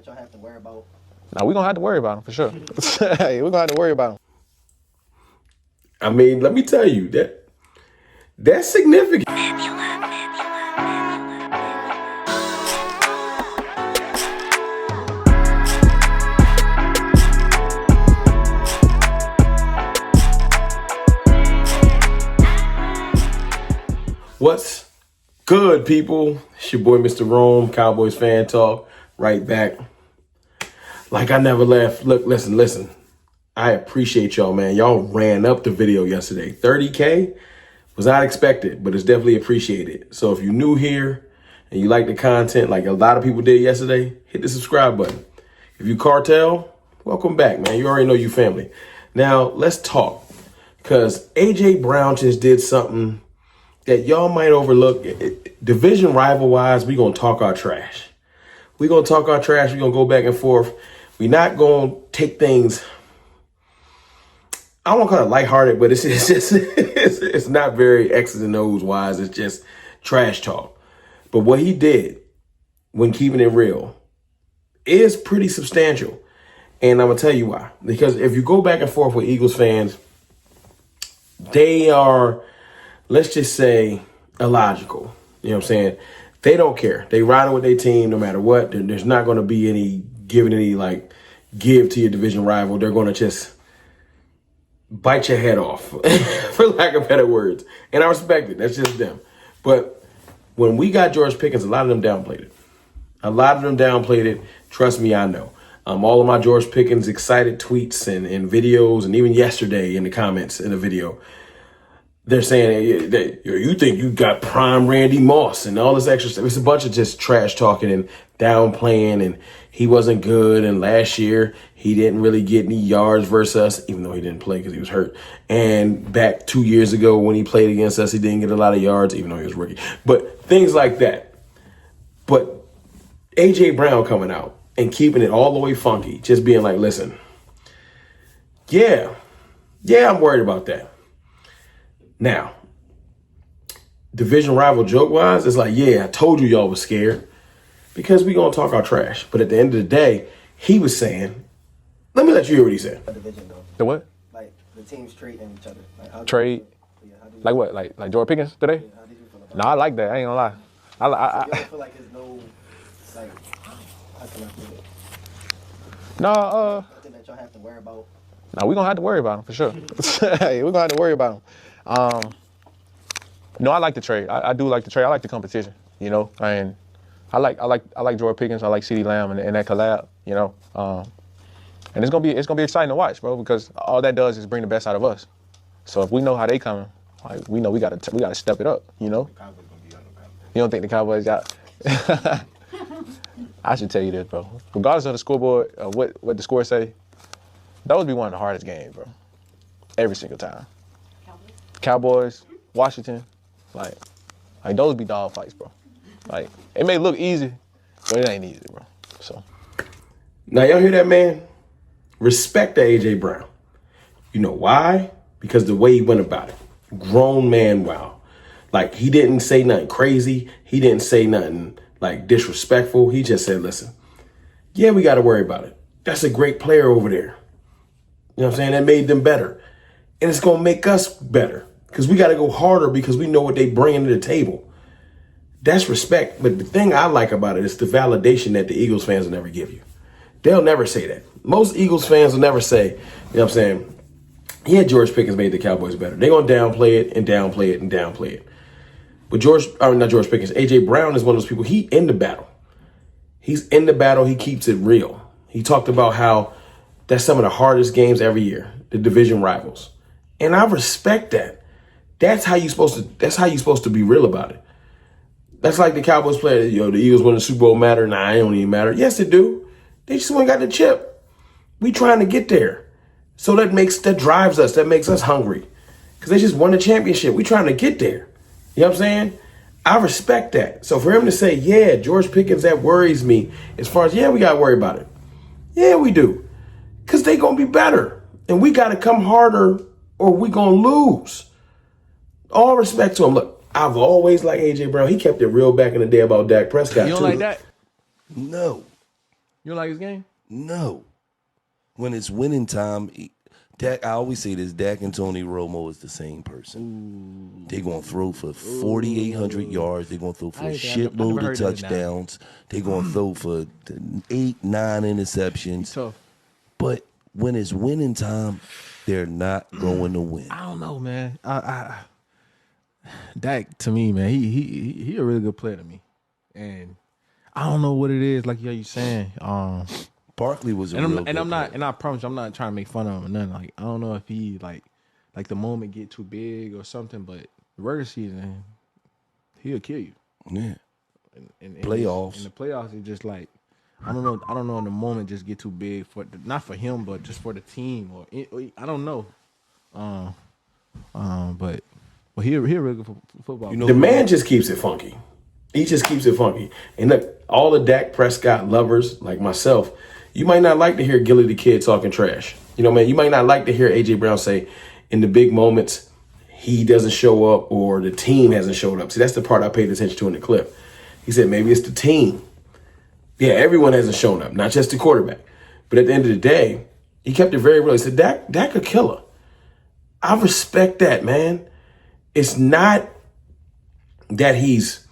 that y'all have to worry about? Now, we're going to have to worry about him for sure. Hey, we're going to have to worry about him. I mean, let me tell you, that's significant. What's good, people? It's your boy, Mr. Rome, Cowboys Fan Talk, right back. Like I never left. Look, listen. I appreciate y'all, man. Y'all ran up the video yesterday. 30K was not expected, but it's definitely appreciated. So if you're new here and you like the content like a lot of people did yesterday, hit the subscribe button. If you cartel, welcome back, man. You already know you family. Now, let's talk. Because A.J. Brown just did something that y'all might overlook. Division rival-wise, we're going to talk our trash. We're going to talk our trash. We're going to go back and forth. We're not going to take things, I won't call it lighthearted, but it's just it's not very X's and O's wise. It's just trash talk. But what he did when keeping it real is pretty substantial. And I'm going to tell you why. Because if you go back and forth with Eagles fans, they are, let's just say, illogical. You know what I'm saying? They don't care. They riding with their team no matter what. There's not going to be any give to your division rival. They're going to just bite your head off, for lack of better words. And I respect it. That's just them. But when we got George Pickens, a lot of them downplayed it. Trust me, I know. All of my George Pickens excited tweets and videos, and even yesterday in the comments in the video, they're saying that you think you got prime Randy Moss and all this extra stuff. It's a bunch of just trash talking and downplaying, and he wasn't good. And last year, he didn't really get any yards versus us, even though he didn't play because he was hurt. And back 2 years ago when he played against us, he didn't get a lot of yards, even though he was rookie. But things like that. But A.J. Brown coming out and keeping it all the way funky, just being like, listen, yeah, I'm worried about that. Now, division rival joke-wise, it's like, yeah, I told you y'all was scared because we going to talk our trash. But at the end of the day, he was saying, let me let you hear what he said. Division, though. The what? Like, the teams trading each other. Like, how Trade? Like what? Like George Pickens today? Yeah, how did you feel about No, I like that. I ain't gonna lie. So you don't feel like there's no, like, how can I put it? Nothing that y'all have to worry about? No, we're gonna have to worry about him for sure. Hey, we're gonna have to worry about him. No, I like the trade. I do like the trade. I like the competition, you know. And I like George Pickens. I like CeeDee Lamb and that collab, you know. And it's gonna be exciting to watch, bro, because all that does is bring the best out of us. So if we know how they coming, like we know we gotta step it up, you know. You don't think the Cowboys got? I should tell you this, bro. Regardless of the scoreboard, what the score say, that would be one of the hardest games, bro. Every single time. Cowboys, Washington, like those be dog fights, bro. Like it may look easy, but it ain't easy, bro. So Now, y'all hear that, man? Respect to A.J. Brown. You know why? Because the way he went about it. Grown man, wow. Like, he didn't say nothing crazy. He didn't say nothing, like, disrespectful. He just said, listen, yeah, we got to worry about it. That's a great player over there. You know what I'm saying? That made them better. And it's going to make us better because we got to go harder because we know what they bring to the table. That's respect. But the thing I like about it is the validation that the Eagles fans will never give you. They'll never say that. Most Eagles fans will never say, you know what I'm saying, yeah, George Pickens made the Cowboys better. They're going to downplay it and downplay it and downplay it. But not George Pickens, A.J. Brown is one of those people, he in the battle. He's in the battle. He keeps it real. He talked about how that's some of the hardest games every year, the division rivals. And I respect that. That's how you're supposed to be real about it. That's like the Cowboys player, the Eagles win the Super Bowl matter. Nah, it don't even matter. Yes, it do. They just went and got the chip. We trying to get there. So that drives us. That makes us hungry. Because they just won the championship. We trying to get there. You know what I'm saying? I respect that. So for him to say, yeah, George Pickens, that worries me. As far as, yeah, we got to worry about it. Yeah, we do. Because they going to be better. And we got to come harder or we going to lose. All respect to him. Look, I've always liked A.J. Brown. He kept it real back in the day about Dak Prescott, you don't too. like that? No. You don't like his game? No. When it's winning time, Dak, I always say this, Dak and Tony Romo is the same person. They're going to throw for 4,800 yards. They're going to throw for a shitload of touchdowns. They're going to throw for 8, 9 interceptions. Tough. But when it's winning time, they're not going to win. I don't know, man. Dak, to me, man, he a really good player to me. And I don't know what it is, like you saying. Barkley was a and real I'm, good and I'm not, player. and I promise you, I'm not trying to make fun of him or nothing. Like I don't know if he like the moment get too big or something, but the regular season, he'll kill you. Yeah. And Playoffs. In the playoffs, it's just like I don't know. In the moment, just get too big for not for him, but just for the team. Or I don't know. But he a really good football. You know, the man just keeps it funky. He just keeps it funky. And look, all the Dak Prescott lovers like myself, you might not like to hear Gilly the Kid talking trash. You know, man, you might not like to hear A.J. Brown say in the big moments he doesn't show up or the team hasn't showed up. See, that's the part I paid attention to in the clip. He said maybe it's the team. Yeah, everyone hasn't shown up, not just the quarterback. But at the end of the day, he kept it very real. He said, Dak a killer. I respect that, man. It's not that he's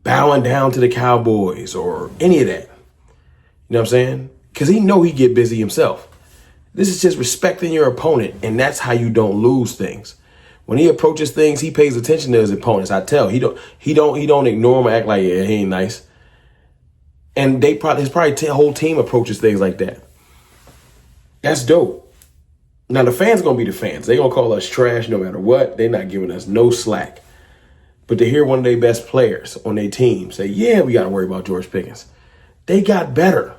bowing down to the Cowboys or any of that. You know what I'm saying? Because he know he get busy himself. This is just respecting your opponent, and that's how you don't lose things. When he approaches things, he pays attention to his opponents. I tell he don't ignore him or act like yeah, he ain't nice. And his whole team approaches things like that. That's dope. Now the fans gonna be the fans. They gonna call us trash no matter what. They're not giving us no slack. But to hear one of their best players on their team say, yeah, we got to worry about George Pickens. They got better.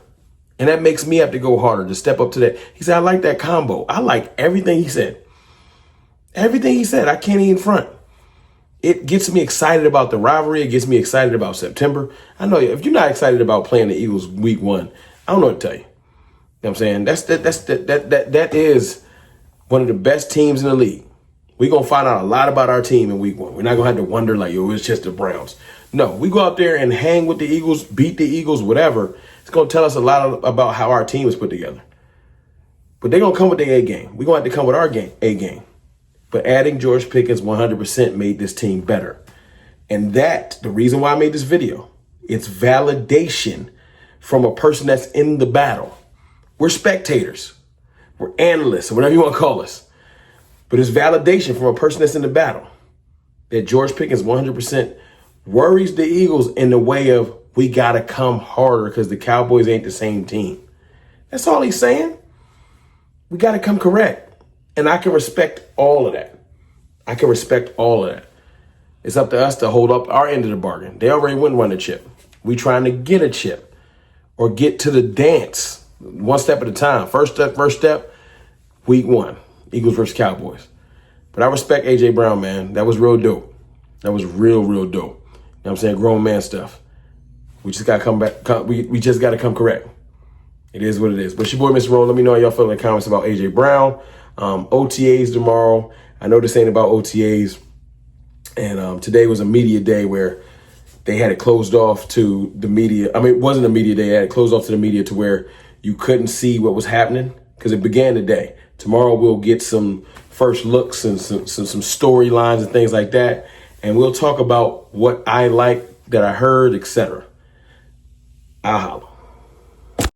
And that makes me have to go harder to step up to that. He said, I like that combo. I like everything he said. Everything he said, I can't even front. It gets me excited about the rivalry. It gets me excited about September. I know if you're not excited about playing the Eagles week 1, I don't know what to tell you. You know what I'm saying? That is one of the best teams in the league. We're going to find out a lot about our team in week 1. We're not going to have to wonder like, yo, it's just the Browns. No, we go out there and hang with the Eagles, beat the Eagles, whatever. It's going to tell us a lot about how our team is put together. But they're going to come with their A game. We're going to have to come with our A game. But adding George Pickens 100% made this team better. And the reason why I made this video, it's validation from a person that's in the battle. We're spectators. We're analysts, or whatever you want to call us. But it's validation from a person that's in the battle that George Pickens 100% worries the Eagles in the way of we got to come harder because the Cowboys ain't the same team. That's all he's saying. We got to come correct. And I can respect all of that. It's up to us to hold up our end of the bargain. They already won a chip. We trying to get a chip or get to the dance one step at a time. First step, week 1. Eagles versus Cowboys. But I respect A.J. Brown, man. That was real dope. That was real dope. You know what I'm saying? Grown man stuff. We just got to come back. We just got to come correct. It is what it is. But it's your boy, Mr. Roll. Let me know how y'all feel in the comments about A.J. Brown. OTAs tomorrow. I know this ain't about OTAs. And today was a media day where they had it closed off to the media. I mean, it wasn't a media day. They had it closed off to the media to where you couldn't see what was happening because it began today. Tomorrow we'll get some first looks and some storylines and things like that. And we'll talk about what I like that I heard, etc. I'll holler.